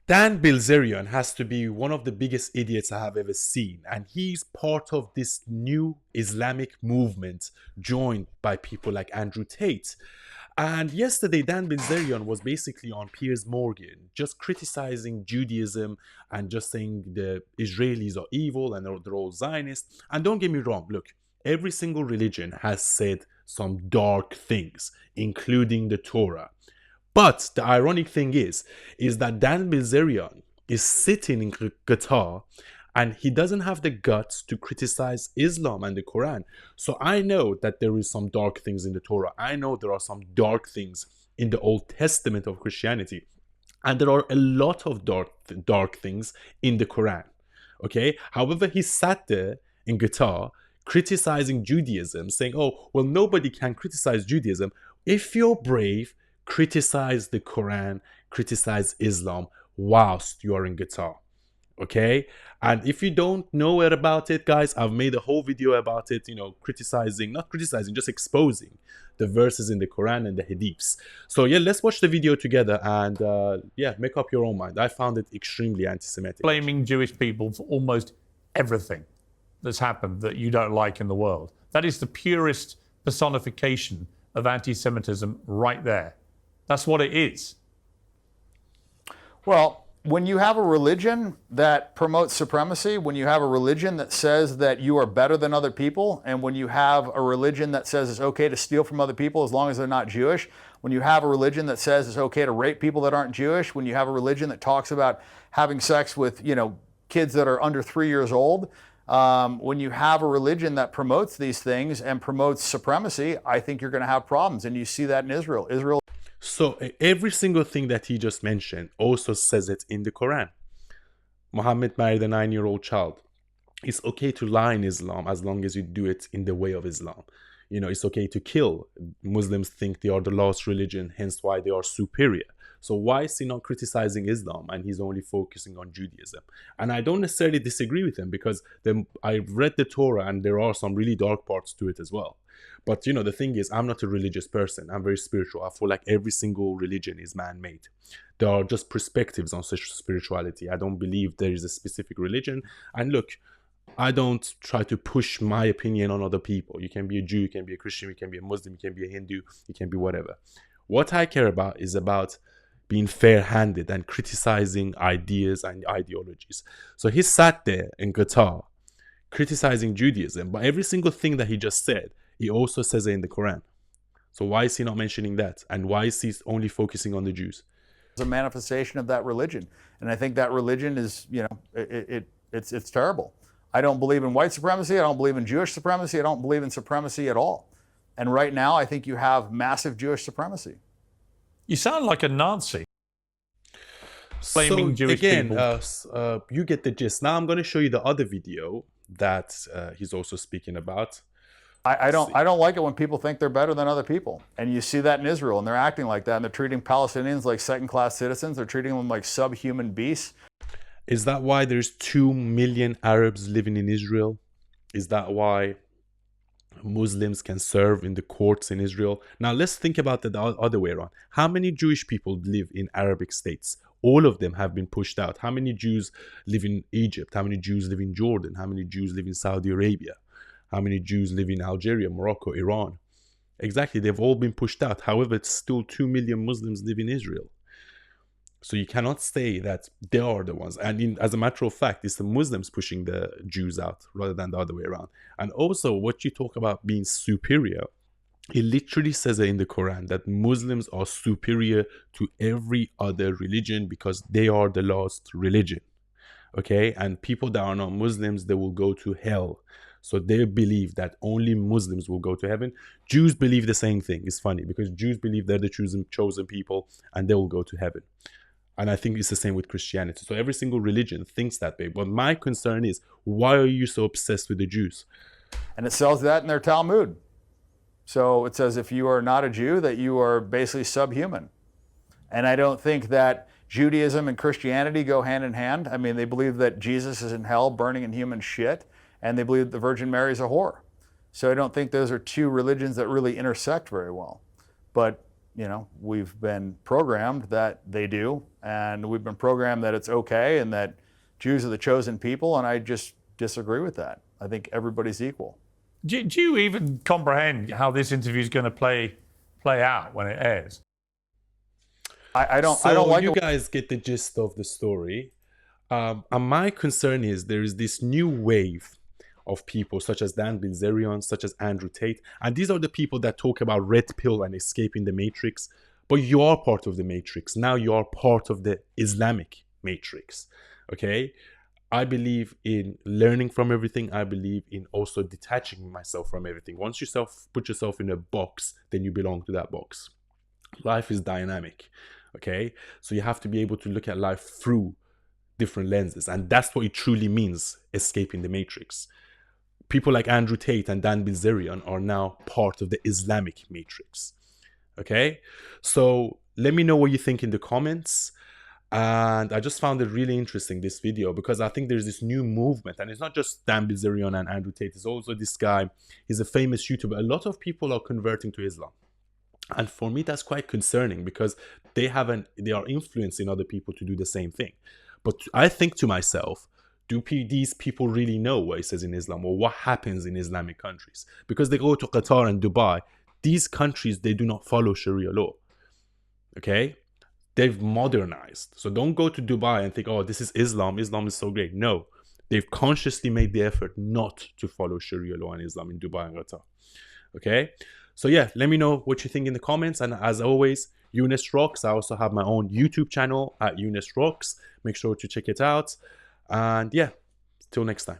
Dan Bilzerian has to be one of the biggest idiots I have ever seen, and he's part of this new Islamic movement joined by people like Andrew Tate. And yesterday, Dan Bilzerian was basically on Piers Morgan, just criticizing Judaism and just saying the Israelis are evil and they're all Zionists. And don't get me wrong, look, every single religion has said some dark things, including the Torah. But the ironic thing is that Dan Bilzerian is sitting in Qatar and he doesn't have the guts to criticize Islam and the Quran. So I know that there is some dark things in the Torah. I know there are some dark things in the Old Testament of Christianity. And there are a lot of dark things in the Quran. Okay? However, he sat there in Qatar criticizing Judaism, saying, oh, well, nobody can criticize Judaism. If you're brave, criticize the Quran, criticize Islam whilst you are in Qatar. Okay? And if you don't know about it, guys, I've made a whole video about it, criticizing, not criticizing, just exposing the verses in the Quran and the Hadiths. So yeah, let's watch the video together and make up your own mind. I found it extremely anti-Semitic. Blaming Jewish people for almost everything that's happened that you don't like in the world. That is the purest personification of anti-Semitism right there. That's what it is. Well, when you have a religion that promotes supremacy, when you have a religion that says that you are better than other people, and when you have a religion that says it's okay to steal from other people as long as they're not Jewish, when you have a religion that says it's okay to rape people that aren't Jewish, when you have a religion that talks about having sex with, kids that are under 3 years old, when you have a religion that promotes these things and promotes supremacy, I think you're going to have problems. And you see that in Israel. So every single thing that he just mentioned also says it in the Quran. Muhammad married a 9-year-old child. It's okay to lie in Islam as long as you do it in the way of Islam. It's okay to kill. Muslims think they are the last religion, hence why they are superior. So why is he not criticizing Islam and he's only focusing on Judaism? And I don't necessarily disagree with him because I've read the Torah and there are some really dark parts to it as well. But the thing is, I'm not a religious person. I'm very spiritual. I feel like every single religion is man-made. There are just perspectives on such spirituality. I don't believe there is a specific religion. And look, I don't try to push my opinion on other people. You can be a Jew, you can be a Christian, you can be a Muslim, you can be a Hindu, you can be whatever. What I care about is about being fair-handed and criticizing ideas and ideologies. So he sat there in Qatar criticizing Judaism, but every single thing that he just said, he also says it in the Quran. So why is he not mentioning that? And why is he only focusing on the Jews? It's a manifestation of that religion. And I think that religion is, it's terrible. I don't believe in white supremacy. I don't believe in Jewish supremacy. I don't believe in supremacy at all. And right now, I think you have massive Jewish supremacy. You sound like a Nazi. Blaming Jewish people. You get the gist. Now I'm going to show you the other video that he's also speaking about. I don't like it when people think they're better than other people. And you see that in Israel, and they're acting like that, and they're treating Palestinians like second-class citizens. They're treating them like subhuman beasts. Is that why there's 2 million Arabs living in Israel? Is that why Muslims can serve in the courts in Israel? Now let's think about it the other way around. How many Jewish people live in Arabic states? All of them have been pushed out. How many Jews live in Egypt? How many Jews live in Jordan? How many Jews live in Saudi Arabia? How many Jews live in Algeria, Morocco, Iran? Exactly, they've all been pushed out. However, it's still 2 million Muslims live in Israel. So you cannot say that they are the ones. And as a matter of fact, it's the Muslims pushing the Jews out rather than the other way around. And also, what you talk about being superior, it literally says it in the Quran that Muslims are superior to every other religion because they are the last religion. Okay? And people that are not Muslims, they will go to hell. So they believe that only Muslims will go to heaven. Jews believe the same thing. It's funny because Jews believe they're the chosen people and they will go to heaven. And I think it's the same with Christianity. So every single religion thinks that way. But my concern is, why are you so obsessed with the Jews? And it sells that in their Talmud. So it says if you are not a Jew, that you are basically subhuman. And I don't think that Judaism and Christianity go hand in hand. I mean, they believe that Jesus is in hell burning in human shit, and they believe the Virgin Mary is a whore. So I don't think those are two religions that really intersect very well. But we've been programmed that they do, and we've been programmed that it's okay and that Jews are the chosen people, and I just disagree with that. I think everybody's equal. Do you even comprehend how this interview is going to play out when it airs? I don't So like you it. guys get the gist of the story. And my concern is there is this new wave of people such as Dan Bilzerian, such as Andrew Tate. And these are the people that talk about red pill and escaping the matrix. But you are part of the matrix. Now you are part of the Islamic matrix. Okay? I believe in learning from everything. I believe in also detaching myself from everything. Once you put yourself in a box, then you belong to that box. Life is dynamic. Okay? So you have to be able to look at life through different lenses, and that's what it truly means, escaping the matrix. People like Andrew Tate and Dan Bilzerian are now part of the Islamic matrix. Okay, so let me know what you think in the comments. And I just found it really interesting, this video, because I think there's this new movement, and it's not just Dan Bilzerian and Andrew Tate, it's also this guy. He's a famous YouTuber. A lot of people are converting to Islam, and for me that's quite concerning, because they are influencing other people to do the same thing. But I think to myself, do these people really know what it says in Islam, or what happens in Islamic countries? Because they go to Qatar and Dubai, these countries, they do not follow Sharia law. Okay? They've modernized. So don't go to Dubai and think, oh, this is Islam. Islam is so great. No. They've consciously made the effort not to follow Sharia law and Islam in Dubai and Qatar. Okay? So yeah, let me know what you think in the comments. And as always, Eunice Rocks. I also have my own YouTube channel at Eunice Rocks. Make sure to check it out. And yeah, till next time.